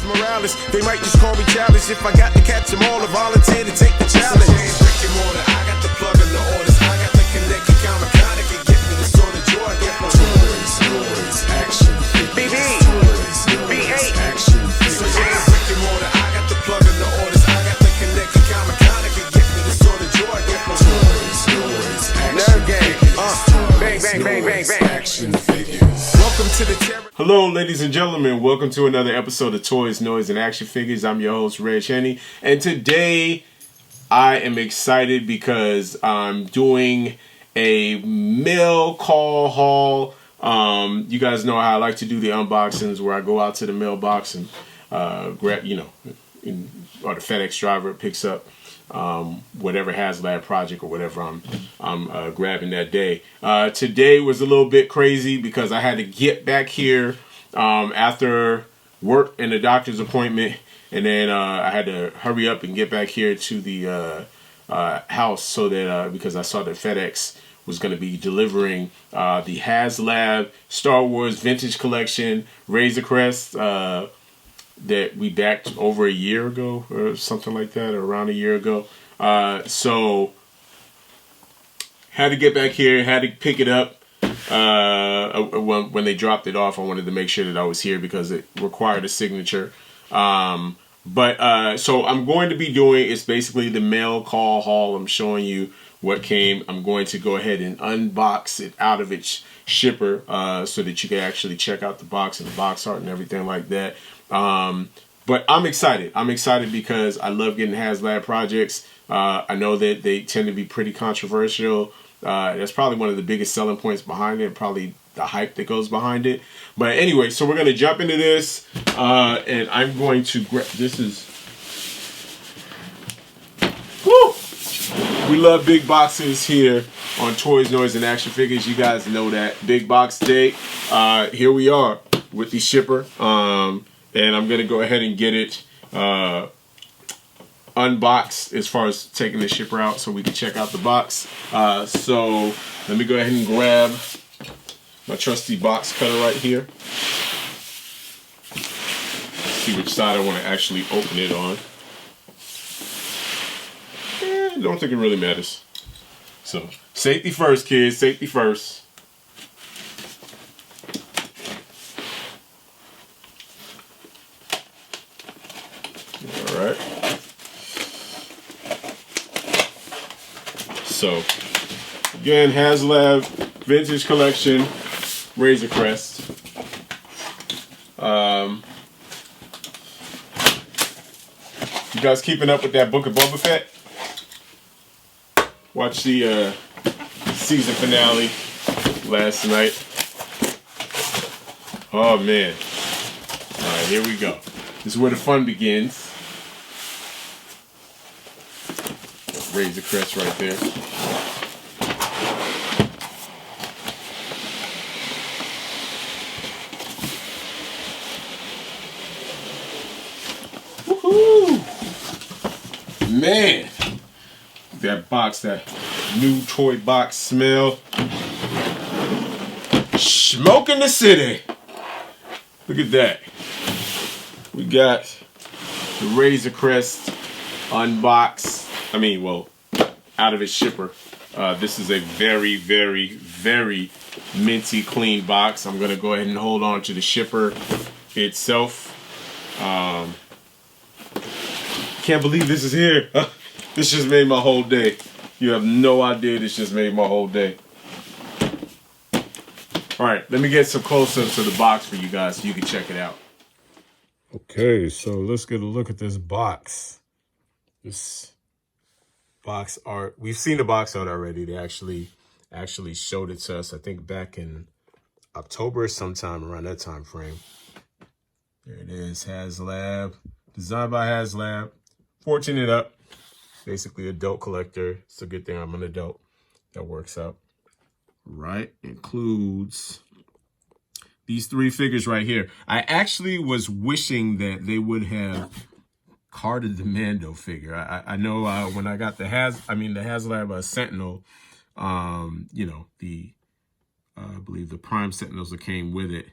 Morales. They might just call me childish if I got to catch them all or volunteer to take the challenge. Brick and mortar, I got the plug and the orders. I got the connect account mechanic and get me the sort of joy I get from toys, action, BB, B8, action. So yeah, brick and mortar, I got the plug and the orders. I got the connect account mechanic and get me the sort of joy I get from toys, action. Nerve game, bang, bang, bang, bang, bang. Action figures. Welcome to the terror. Hello, ladies and gentlemen. Welcome to another episode of Toys, Noise, and Action Figures. I'm your host, Regg Henny, and today I am excited because I'm doing a mail call haul. You guys know how I like to do the unboxings, where I go out to the mailbox and grab, or the FedEx driver picks up whatever Haslab project or whatever I'm grabbing that day. Today was a little bit crazy because I had to get back here after work and the doctor's appointment, and then I had to hurry up and get back here to the house so that because I saw that FedEx was going to be delivering the Haslab Star Wars Vintage Collection Razor Crest that we backed over a year ago or something like that, or around a year ago. So had to get back here, had to pick it up. When they dropped it off, I wanted to make sure that I was here because it required a signature. So I'm going to be doing, it's basically the mail call haul. I'm showing you what came. I'm going to go ahead and unbox it out of its shipper so that you can actually check out the box and the box art and everything like that. But I'm excited. I'm excited because I love getting Haslab projects. I know that they tend to be pretty controversial. That's probably one of the biggest selling points behind it, probably the hype that goes behind it. But anyway, so we're going to jump into this, and I'm going to grab, this is, woo! We love big boxes here on Toys, Noise, and Action Figures. You guys know that. Big box day. Here we are with the shipper. And I'm going to go ahead and get it unboxed as far as taking the shipper out so we can check out the box. So let me go ahead and grab my trusty box cutter right here. See which side I want to actually open it on. I don't think it really matters. So safety first, kids. Safety first. Alright. So, again, Haslab Vintage Collection Razor Crest. You guys keeping up with that Book of Boba Fett? Watch the season finale last night. Oh man. Alright, here we go. This is where the fun begins. Razor Crest right there. Woohoo! Man, that box, that new toy box smell. Smoke in the city. Look at that. We got the Razor Crest unboxed. I mean, well, out of its shipper. This is a very, very, very minty clean box. I'm going to go ahead and hold on to the shipper itself. Can't believe this is here. This just made my whole day. You have no idea, this just made my whole day. Alright, let me get some close-ups of the box for you guys so you can check it out. Okay, so let's get a look at this box. This box art. We've seen the box art already. They actually showed it to us, I think back in October, sometime around that time frame. There it is, Haslab. Designed by Haslab. 14 and up. Basically adult collector. It's a good thing I'm an adult. That works out. Right. Includes these three figures right here. I actually was wishing that they would have carded the Mando figure. I know when I got the Haslab Sentinel, I believe the Prime Sentinels that came with it,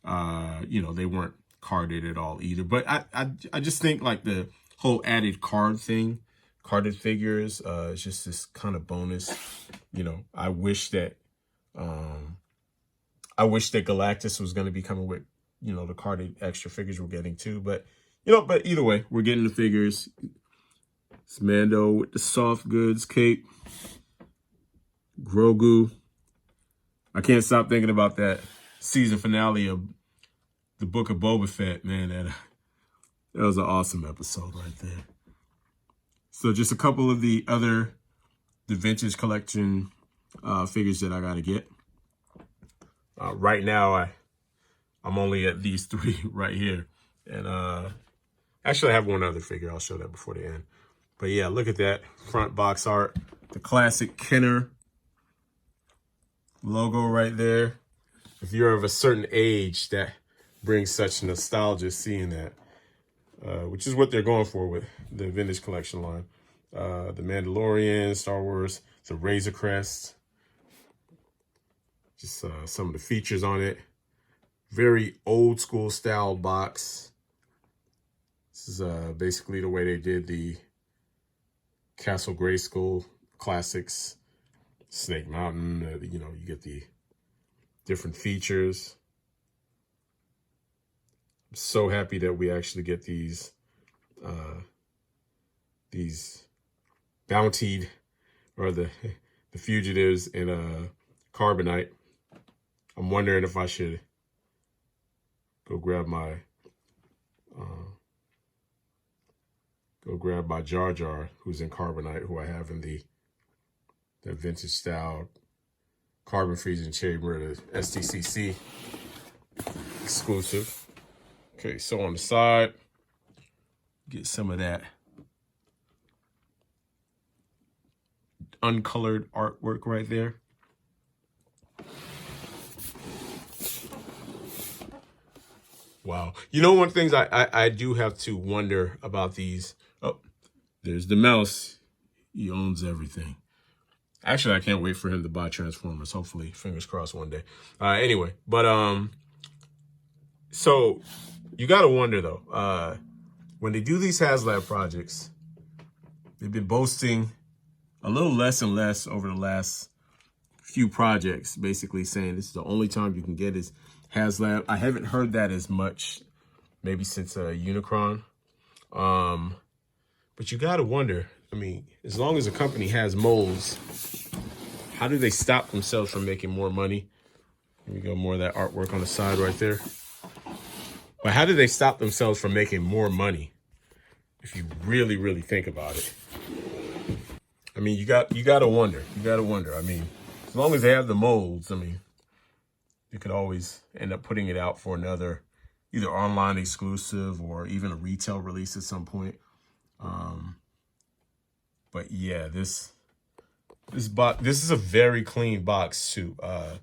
they weren't carded at all either. But I just think like the whole added card thing, carded figures, is just this kind of bonus. You know, I wish that Galactus was going to be coming with, you know, the carded extra figures we're getting too. But, you know, but either way, we're getting the figures. It's Mando with the soft goods cape. Grogu. I can't stop thinking about that season finale of the Book of Boba Fett, man. That was an awesome episode right there. So just a couple of the vintage collection figures that I got to get. Right now, I'm only at these 3 right here. And actually, I have one other figure. I'll show that before the end. But yeah, look at that front box art. The classic Kenner logo right there. If you're of a certain age, that brings such nostalgia seeing that. Which is what they're going for with the vintage collection line. The Mandalorian, Star Wars, the Razor Crest. Just some of the features on it. Very old school style box. This is basically the way they did the Castle Grayskull classics. Snake Mountain, you know, you get the different features. I'm so happy that we actually get these bountied, or the fugitives in carbonite. I'm wondering if I should go grab my Jar Jar, who's in carbonite, who I have in the vintage style carbon freezing chamber, the SDCC exclusive. Okay, so on the side, get some of that uncolored artwork right there. Wow. You know, one of the things I do have to wonder about these. Oh, there's the mouse. He owns everything. Actually, I can't wait for him to buy Transformers. Hopefully, fingers crossed one day. Anyway, but so you got to wonder though, when they do these Haslab projects, they've been boasting a little less and less over the last few projects, basically saying this is the only time you can get is Haslab. I haven't heard that as much, maybe since Unicron. But you got to wonder, I mean, as long as a company has molds, how do they stop themselves from making more money? Here we go, more of that artwork on the side right there. But how do they stop themselves from making more money? If you really, really think about it. I mean, you got to wonder. You got to wonder. I mean, as long as they have the molds, I mean, you could always end up putting it out for another, either online exclusive or even a retail release at some point. But yeah, this is a very clean box too. I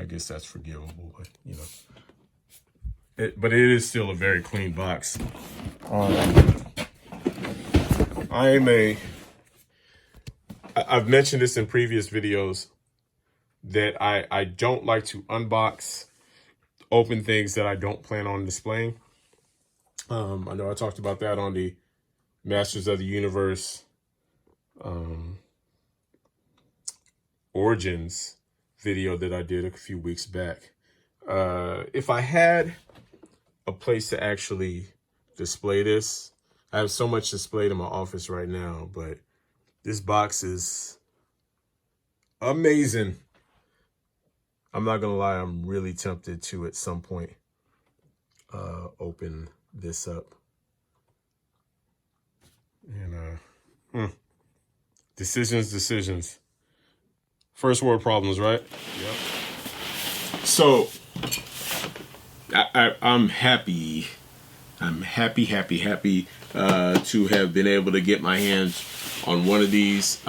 guess that's forgivable, but you know, but it is still a very clean box. I've mentioned this in previous videos that I don't like to unbox, open things that I don't plan on displaying. I know I talked about that on the Masters of the Universe Origins video that I did a few weeks back. If I had a place to actually display this, I have so much displayed in my office right now, but this box is amazing. I'm not gonna lie, I'm really tempted to at some point open this up. And decisions. First world problems, right? Yep. So I'm happy. I'm happy to have been able to get my hands on one of these.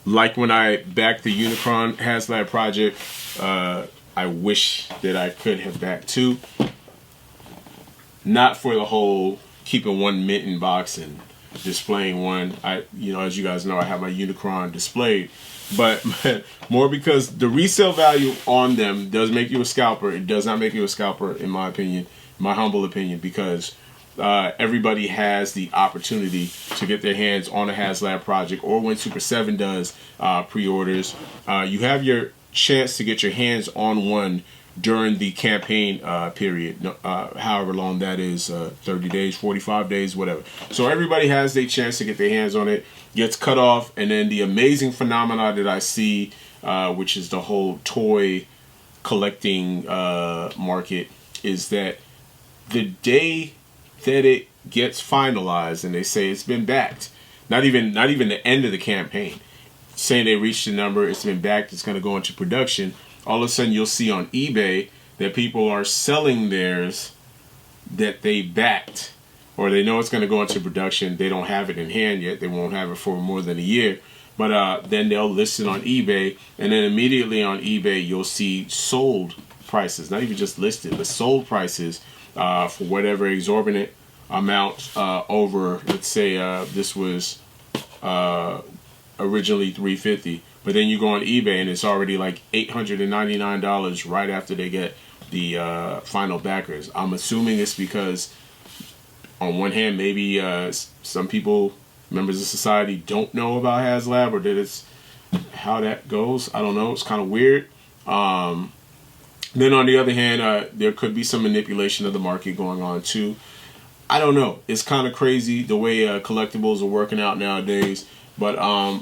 Like when I backed the Unicron Haslab project, I wish that I could have backed 2. Not for the whole keeping one mint in box and displaying one. As you guys know, I have my Unicron displayed. but more because the resale value on them does make you a scalper. It does not make you a scalper, in my opinion, my humble opinion, because everybody has the opportunity to get their hands on a Haslab project, or when Super 7 does pre-orders, you have your chance to get your hands on one during the campaign period, however long that is, 30 days, 45 days, whatever. So everybody has their chance to get their hands on it, gets cut off, and then the amazing phenomena that I see, which is the whole toy collecting market, is that the day that it gets finalized and they say it's been backed, not even the end of the campaign, saying they reached the number, it's been backed, it's going to go into production, all of a sudden you'll see on eBay that people are selling theirs that they backed, or they know it's going to go into production. They don't have it in hand yet. They won't have it for more than a year. But then they'll list it on eBay, and then immediately on eBay you'll see sold prices, not even just listed, but sold prices for whatever exorbitant amount over, let's say this was originally $350, but then you go on eBay and it's already like $899 right after they get the final backers. I'm assuming it's because, on one hand, maybe some people, members of society, don't know about Haslab, or that it's how that goes. I don't know. It's kind of weird. Then on the other hand, there could be some manipulation of the market going on too. I don't know. It's kind of crazy the way collectibles are working out nowadays. But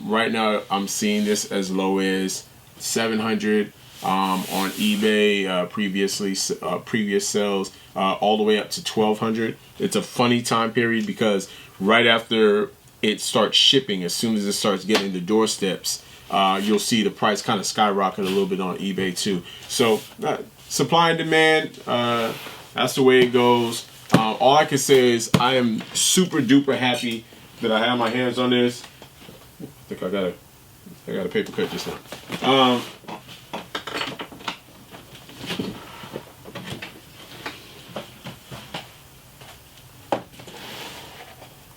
right now I'm seeing this as low as $700 on eBay. Previous sales all the way up to $1,200. It's a funny time period because right after it starts shipping, as soon as it starts getting the doorsteps, you'll see the price kind of skyrocket a little bit on eBay too. So supply and demand, that's the way it goes. All I can say is I am super duper happy that I have my hands on this. I think I got a paper cut just now.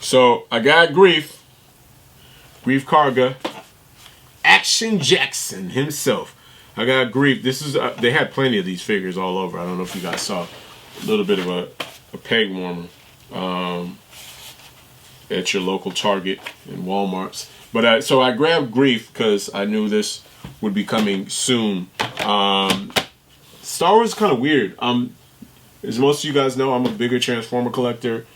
So I got Grief Karga, Action Jackson himself. I got Grief. This is they had plenty of these figures all over. I don't know if you guys saw a little bit of a peg warmer at your local Target and Walmarts. But so I grabbed Grief because I knew this would be coming soon. Star Wars is kind of weird. As most of you guys know, I'm a bigger Transformer collector.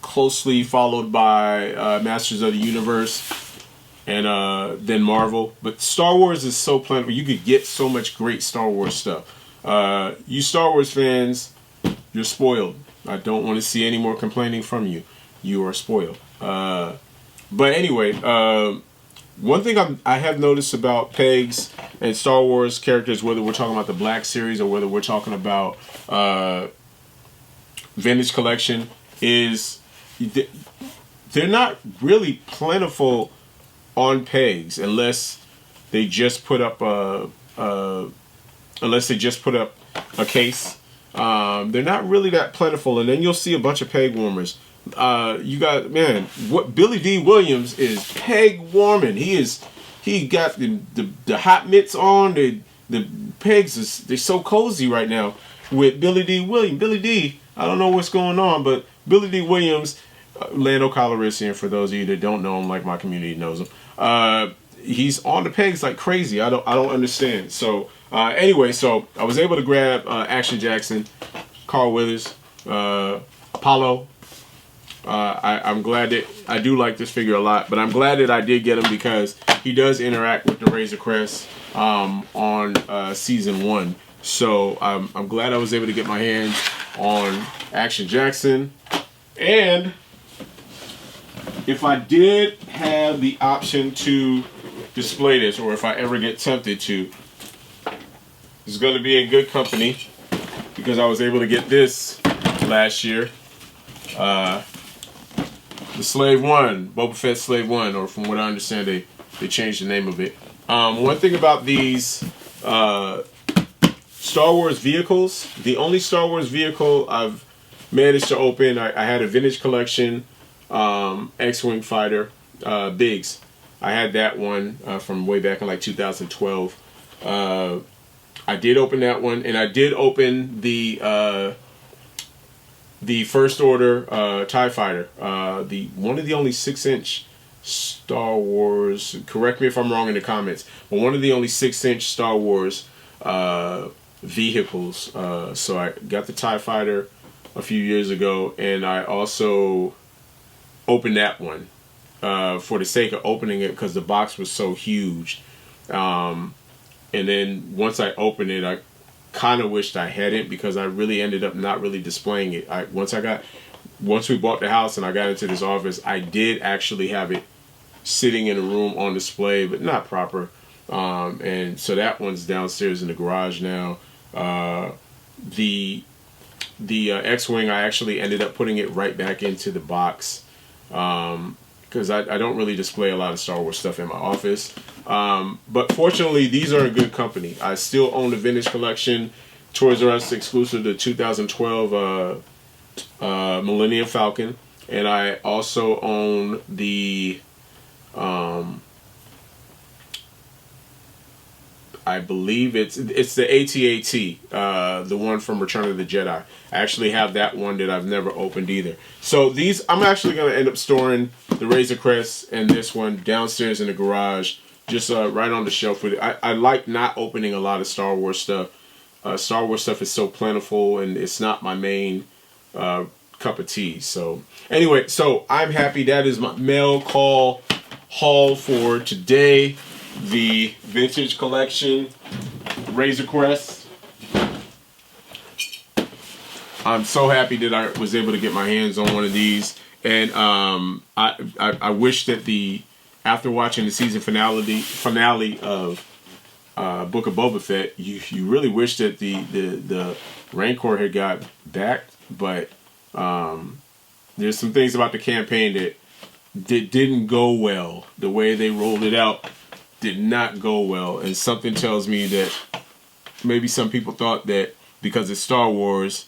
Closely followed by Masters of the Universe and then Marvel. But Star Wars is so plentiful. You could get so much great Star Wars stuff. You Star Wars fans, you're spoiled. I don't want to see any more complaining from you. You are spoiled. But anyway, one thing I have noticed about pegs and Star Wars characters, whether we're talking about the Black Series or whether we're talking about Vintage Collection, is they're not really plentiful on pegs unless they just put up a case. They're not really that plentiful, and then you'll see a bunch of peg warmers. You got, man, what Billy D. Williams is peg warming. He got the hot mitts on. The pegs they're so cozy right now with Billy D. Williams. Billy D. I don't know what's going on, but Billy D. Williams, Lando Calrissian, for those of you that don't know him, like my community knows him. He's on the pegs like crazy. I don't understand. So anyway, so I was able to grab Action Jackson, Carl Weathers, Apollo. I'm glad that I do like this figure a lot, but I'm glad that I did get him because he does interact with the Razor Crest on season 1. So I'm glad I was able to get my hands on Action Jackson. And if I did have the option to display this, or if I ever get tempted to, it's going to be in good company because I was able to get this last year. The Slave One, Boba Fett Slave One, or from what I understand, they changed the name of it. One thing about these Star Wars vehicles, the only Star Wars vehicle I've managed to open, I had a Vintage Collection X-Wing fighter, Biggs. I had that one from way back in like 2012. I did open that one, and I did open the First Order TIE Fighter, the one of the only 6-inch Star Wars. Correct me if I'm wrong in the comments, but one of the only 6-inch Star Wars vehicles. So I got the TIE Fighter a few years ago, and I also opened that one for the sake of opening it because the box was so huge. And then once I opened it, I kind of wished I hadn't, because I really ended up not really displaying it. Once we bought the house and I got into this office, I did actually have it sitting in a room on display, but not proper. And so that one's downstairs in the garage now. The X-Wing, I actually ended up putting it right back into the box, because I don't really display a lot of Star Wars stuff in my office. But fortunately, these are a good company. I still own the vintage collection, Toys R Us exclusive, the 2012 Millennium Falcon, and I also own the I believe it's the AT-AT, the one from Return of the Jedi. I actually have that one that I've never opened either. So these, I'm actually going to end up storing the Razor Crest and this one downstairs in the garage, just right on the shelf with it. I like not opening a lot of Star Wars stuff. Star Wars stuff is so plentiful, and it's not my main cup of tea. So anyway, so I'm happy. That is my mail call haul for today. The vintage collection Razor Crest. I'm so happy that I was able to get my hands on one of these, and I wish that after watching the season finale of Book of Boba Fett, you really wish that the Rancor had got back, but there's some things about the campaign that didn't go well. The way they rolled it out did not go well, and something tells me that maybe some people thought that because it's Star Wars,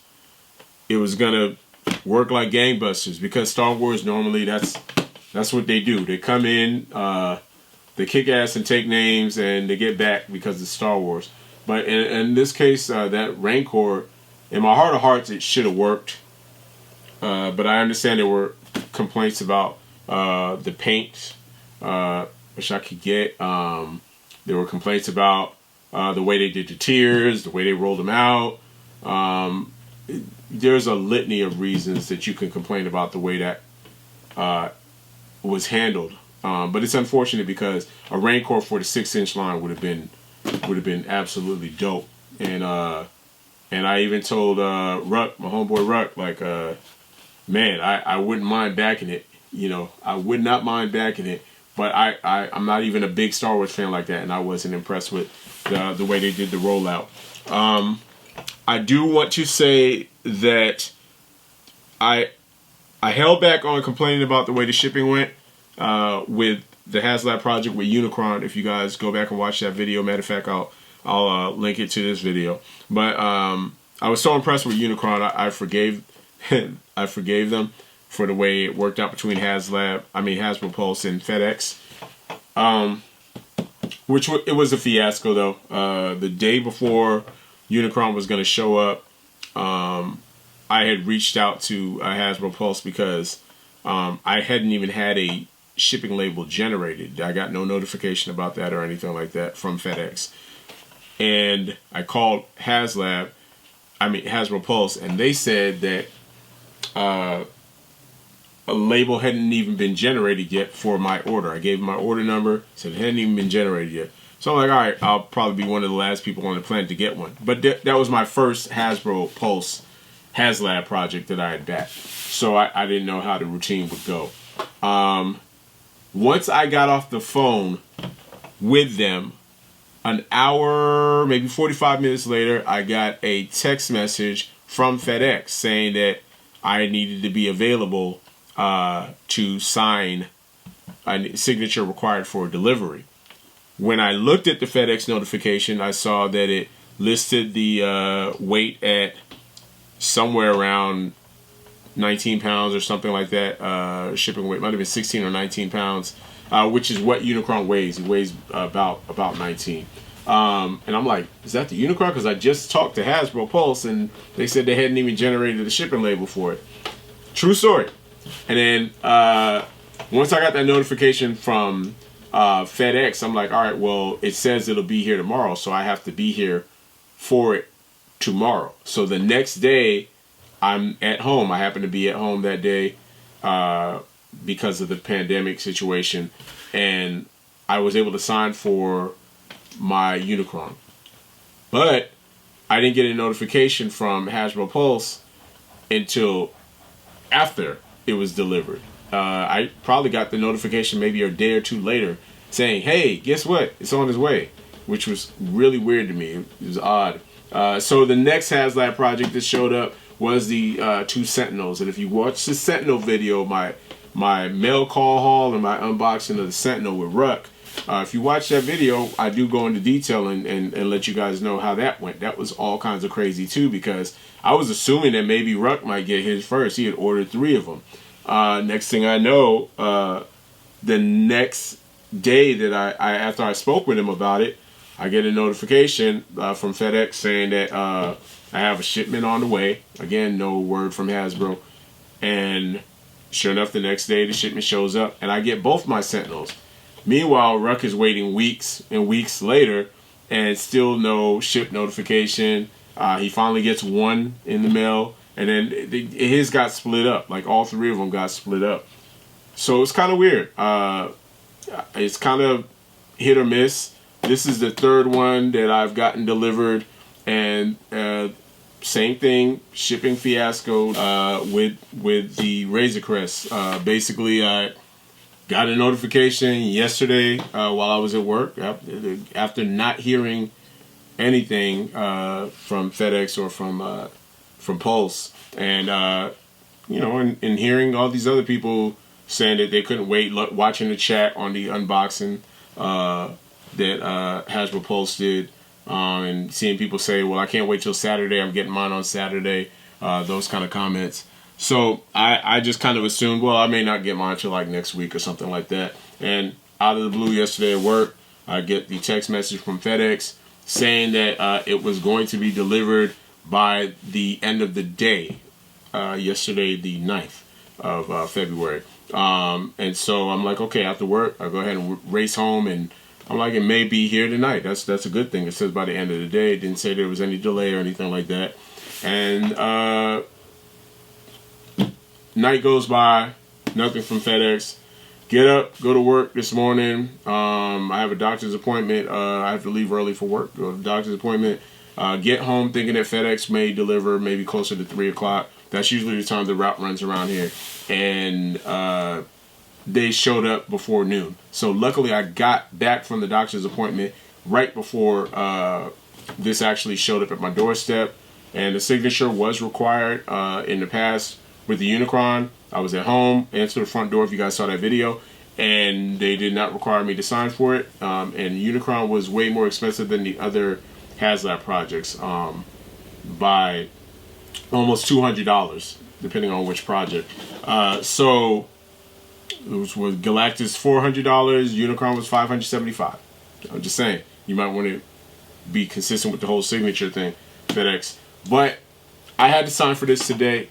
it was gonna work like gangbusters, because Star Wars normally that's what they do. They come in, they kick ass and take names, and they get back because it's Star Wars. But in this case, that Rancor, in my heart of hearts, it should have worked. But I understand there were complaints about the paint, which I could get. There were complaints about the way they did the tiers, the way they rolled them out. There's a litany of reasons that you can complain about the way that was handled. But it's unfortunate, because a Rancor for the 6-inch line would have been absolutely dope. And I even told Ruck, my homeboy Ruck, like, man, I wouldn't mind backing it. You know, I would not mind backing it. But I'm not even a big Star Wars fan like that, and I wasn't impressed with the way they did the rollout. I do want to say that I held back on complaining about the way the shipping went with the Haslab project with Unicron. If you guys go back and watch that video, matter of fact, I'll link it to this video. But I was so impressed with Unicron, I forgave them for the way it worked out between Hasbro Pulse and FedEx. Which it was a fiasco though. The day before Unicron was going to show up, I had reached out to Hasbro Pulse because I hadn't even had a shipping label generated. I got no notification about that or anything like that from FedEx. And I called Hasbro Pulse, and they said that a label hadn't even been generated yet for my order. I gave them my order number, said it hadn't even been generated yet. So I'm like, all right, I'll probably be one of the last people on the planet to get one. But that was my first Hasbro Pulse Haslab project that I had backed. So I didn't know how the routine would go. Once I got off the phone with them, an hour, maybe 45 minutes later, I got a text message from FedEx saying that I needed to be available to sign a signature required for delivery. When I looked at the FedEx notification, I saw that it listed the weight at somewhere around 19 pounds or something like that. Shipping weight might have been 16 or 19 pounds. which is what Unicron weighs. He weighs about 19. And I'm like, is that the Unicron? Because I just talked to Hasbro Pulse, and they said they hadn't even generated a shipping label for it. True story. And then once I got that notification from FedEx, I'm like, all right, well, it says it'll be here tomorrow, so I have to be here for it tomorrow. So the next day, I'm at home. I happen to be at home that day because of the pandemic situation, and I was able to sign for my Unicron. But I didn't get a notification from Hasbro Pulse until after it was delivered. I probably got the notification maybe a day or two later saying, hey, guess what? It's on its way, which was really weird to me. It was odd. So the next Haslab project that showed up was the 2 Sentinels. And if you watch the Sentinel video, my mail call haul and my unboxing of the Sentinel with Ruck, if you watch that video, I do go into detail and let you guys know how that went. That was all kinds of crazy too, because I was assuming that maybe Ruck might get his first. He had ordered 3 of them. Next thing I know, the next day that I after I spoke with him about it, I get a notification from FedEx saying that I have a shipment on the way. Again, no word from Hasbro. And sure enough, the next day the shipment shows up, and I get both my Sentinels. Meanwhile, Ruck is waiting weeks and weeks later, and still no ship notification. He finally gets one in the mail, and then his got split up. Like all 3 of them got split up. So it's kind of weird. It's kind of hit or miss. This is the 3rd one that I've gotten delivered, and same thing, shipping fiasco with the Razor Crest. Basically, I got a notification yesterday while I was at work after not hearing anything from FedEx or from Pulse, and and hearing all these other people saying that they couldn't wait, watching the chat on the unboxing that Hasbro Pulse did, and seeing people say, well, I can't wait till Saturday, I'm getting mine on Saturday, those kind of comments. So I just kind of assumed, well, I may not get mine till like next week or something like that. And out of the blue yesterday at work, I get the text message from FedEx saying that it was going to be delivered by the end of the day, yesterday the 9th of February. And so I'm like, okay, after work, I go ahead and race home, and I'm like, it may be here tonight. That's a good thing. It says by the end of the day. It didn't say there was any delay or anything like that. And night goes by, nothing from FedEx. Get up, go to work this morning. I have a doctor's appointment. I have to leave early for work, go to the doctor's appointment. Get home thinking that FedEx may deliver maybe closer to 3 o'clock. That's usually the time the route runs around here. And they showed up before noon. So luckily I got back from the doctor's appointment right before this actually showed up at my doorstep. And the signature was required in the past with the Unicron. I was at home, answered the front door if you guys saw that video, and they did not require me to sign for it. And Unicron was way more expensive than the other Haslab projects by almost $200, depending on which project. So it was with Galactus $400, Unicron was $575. I'm just saying, you might want to be consistent with the whole signature thing, FedEx. But I had to sign for this today.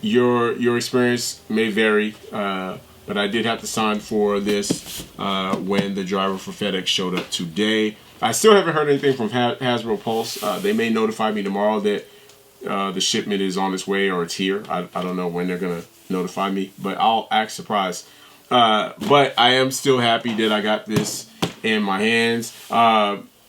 Your experience may vary, but I did have to sign for this when the driver for FedEx showed up today. I still haven't heard anything from Hasbro Pulse. They may notify me tomorrow that the shipment is on its way or it's here. I don't know when they're going to notify me, but I'll act surprised. But I am still happy that I got this in my hands.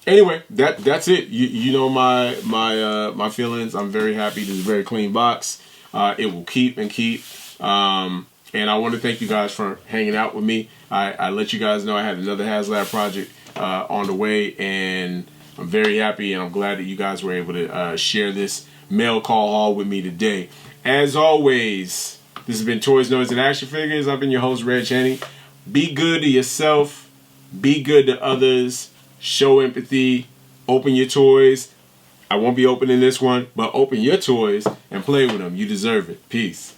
Anyway, that's it. You know my feelings. I'm very happy. This is a very clean box. It will keep and keep. And I want to thank you guys for hanging out with me. I let you guys know I had another Haslab project on the way, and I'm very happy, and I'm glad that you guys were able to share this mail call haul with me today. As always, this has been Toys, Noise, and Action Figures. I've been your host, Regg Henny. Be good to yourself. Be good to others. Show empathy. Open your toys. I won't be opening this one, but open your toys and play with them. You deserve it. Peace.